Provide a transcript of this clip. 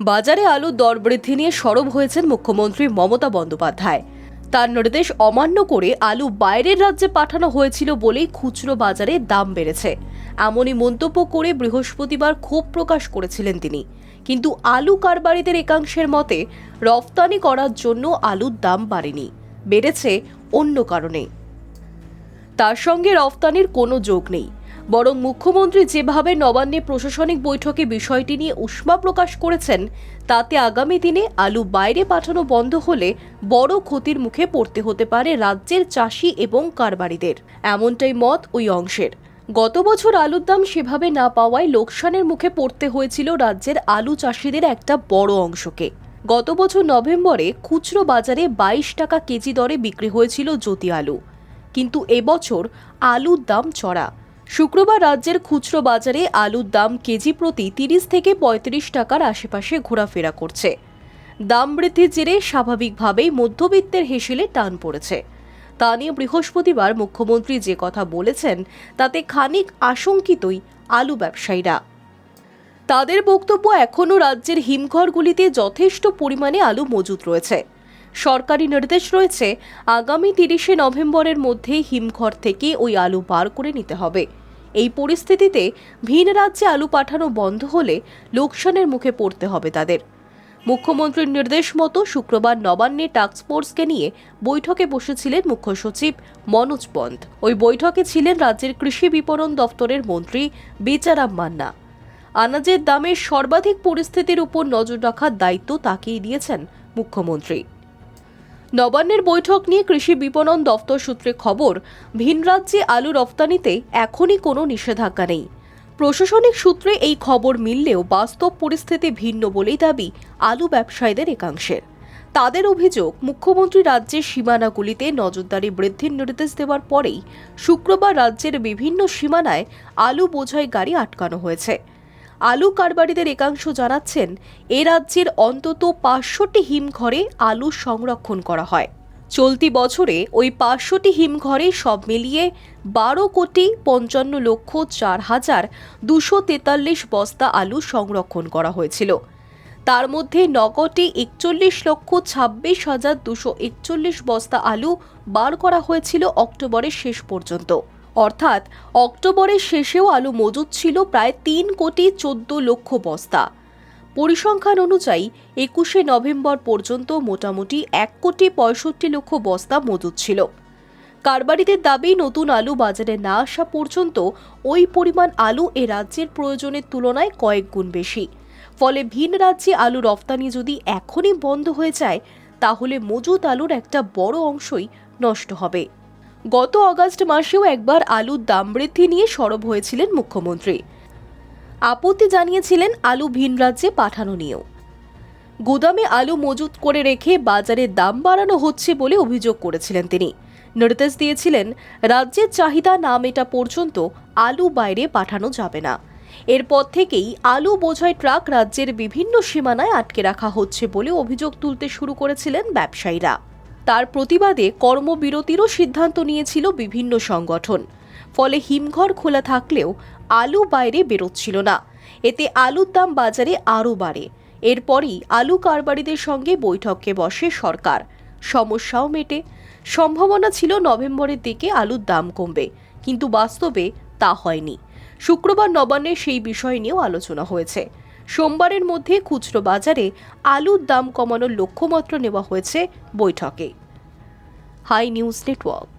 বাজারে আলুর দর বৃদ্ধি নিয়ে সরব হয়েছেন মুখ্যমন্ত্রী মমতা বন্দ্যোপাধ্যায়। তার নির্দেশ অমান্য করে আলু বাইরের রাজ্যে পাঠানো হয়েছিল বলেই খুচরো বাজারে দাম বেড়েছে, এমনই মন্তব্য করে বৃহস্পতিবার ক্ষোভ প্রকাশ করেছিলেন তিনি। কিন্তু আলু কারবারিদের একাংশের মতে রফতানি করার জন্য আলুর দাম বাড়েনি, বেড়েছে অন্য কারণে। তার সঙ্গে রফতানির কোনো যোগ নেই, বরং মুখ্যমন্ত্রী যেভাবে নবান্নে প্রশাসনিক বৈঠকে বিষয়টি নিয়ে উষ্মা প্রকাশ করেছেন, তাতে আগামী দিনে আলু বাইরে পাঠানো বন্ধ হলে বড় ক্ষতির মুখে পড়তে হতে পারে রাজ্যের চাষি এবং কারবারিদের, এমনটাই মত ওই অংশের। গত বছর আলুর দাম সেভাবে না পাওয়ায় লোকসানের মুখে পড়তে হয়েছিল রাজ্যের আলু চাষিদের একটা বড় অংশকে। গত বছর নভেম্বরে খুচরো বাজারে 22 টাকা কেজি দরে বিক্রি হয়েছিল জ্যোতি আলু, কিন্তু এবছর আলুর দাম চড়া। শুক্রবার রাজ্যের খুচরো বাজারে আলুর দাম কেজি প্রতি 30 থেকে 35 টাকার আশেপাশে ঘোরাফেরা করছে। দাম বৃদ্ধির জেরে স্বাভাবিকভাবেই মধ্যবিত্তের হেসেলে টান পড়েছে। তা নিয়ে বৃহস্পতিবার মুখ্যমন্ত্রী যে কথা বলেছেন, তাতে খানিক আশঙ্কিতই আলু ব্যবসায়ীরা। তাদের বক্তব্য, এখনও রাজ্যের হিমঘরগুলিতে যথেষ্ট পরিমাণে আলু মজুত রয়েছে। সরকারি নির্দেশ রয়েছে আগামী 30শে নভেম্বরের মধ্যে হিমঘর থেকে ওই আলু বার করে নিতে হবে। এই পরিস্থিতিতে ভিন রাজ্যে আলু পাঠানো বন্ধ হলে লোকসানের মুখে পড়তে হবে তাদের। মুখ্যমন্ত্রীর নির্দেশ মতো শুক্রবার নবান্নে টাস্কফোর্সকে নিয়ে বৈঠকে বসেছিলেন মুখ্য সচিব মনোজ পন্ত। ওই বৈঠকে ছিলেন রাজ্যের কৃষি বিপণন দফতরের মন্ত্রী বেচারাম মান্না। আনাজের দামের সর্বাধিক পরিস্থিতির উপর নজর রাখার দায়িত্ব তাকেই দিয়েছেন মুখ্যমন্ত্রী। নবান্নের বৈঠক নিয়ে কৃষি বিপণন দফতর সূত্রে খবর, ভিন রাজ্যে আলু রফতানিতে এখনই কোনো নিষেধাজ্ঞা নেই। প্রশাসনিক সূত্রে এই খবর মিললেও বাস্তব পরিস্থিতি ভিন্ন বলেই দাবি আলু ব্যবসায়ীদের একাংশের। তাদের অভিযোগ, মুখ্যমন্ত্রী রাজ্যের সীমানাগুলিতে নজরদারি বৃদ্ধির নির্দেশ দেওয়ার পরেই শুক্রবার রাজ্যের বিভিন্ন সীমানায় আলু বোঝাই গাড়ি আটকানো হয়েছে। আলু কারবারিদের একাংশ জানাচ্ছেন, এ রাজ্যের অন্তত 500টি হিমঘরে আলু সংরক্ষণ করা হয়। চলতি বছরে ওই 500টি হিমঘরে সব মিলিয়ে 12,55,04,243 বস্তা আলু সংরক্ষণ করা হয়েছিল। তার মধ্যে নগদে 41,26,241 বস্তা আলু বার করা হয়েছিল অক্টোবরের শেষ পর্যন্ত। অর্থাৎ অক্টোবরের শেষেও আলু মজুত ছিল প্রায় 3,14,00,000 বস্তা। পরিসংখ্যান অনুযায়ী 21শে নভেম্বর পর্যন্ত মোটামুটি 1,65,00,000 বস্তা মজুত ছিল। কারবারিদের দাবি, নতুন আলু বাজারে না আসা পর্যন্ত ওই পরিমাণ আলু এ রাজ্যের প্রয়োজনের তুলনায় কয়েক গুণ বেশি। ফলে ভিন রাজ্যে আলু রফতানি যদি এখনই বন্ধ হয়ে যায়, তাহলে মজুত আলুর একটা বড় অংশই নষ্ট হবে। গত আগস্ট মাসেও একবার আলুর দাম বৃদ্ধি নিয়ে সরব হয়েছিলেন মুখ্যমন্ত্রী। আপত্তি জানিয়েছিলেন আলু ভিন রাজ্যে পাঠানো নিয়েও। গুদামে আলু মজুত করে রেখে বাজারে দাম বাড়ানো হচ্ছে বলে অভিযোগ করেছিলেন তিনি। নির্দেশ দিয়েছিলেন রাজ্যের চাহিদা না মেটা পর্যন্ত আলু বাইরে পাঠানো যাবে না। এরপর থেকেই আলু বোঝাই ট্রাক রাজ্যের বিভিন্ন সীমানায় আটকে রাখা হচ্ছে বলে অভিযোগ তুলতে শুরু করেছিলেন ব্যবসায়ীরা। তার প্রতিবাদে কর্মবিরতিরও সিদ্ধান্ত নিয়েছিল বিভিন্ন সংগঠন। ফলে হিমঘর খোলা থাকলেও আলু বাইরে বেরোচ্ছিল না। এতে আলুর দাম বাজারে আরও বাড়ে। এরপরই আলু কারবারিদের সঙ্গে বৈঠকে বসে সরকার। সমস্যাও মেটে। সম্ভাবনা ছিল নভেম্বরের দিকে আলুর দাম কমবে, কিন্তু বাস্তবে তা হয়নি। শুক্রবার নবান্নে সেই বিষয় নিয়েও আলোচনা হয়েছে। সোমবারের মধ্যে খুচরো বাজারে আলুর দাম কমানোর লক্ষ্যমাত্রা নেওয়া হয়েছে বৈঠকে। High news network.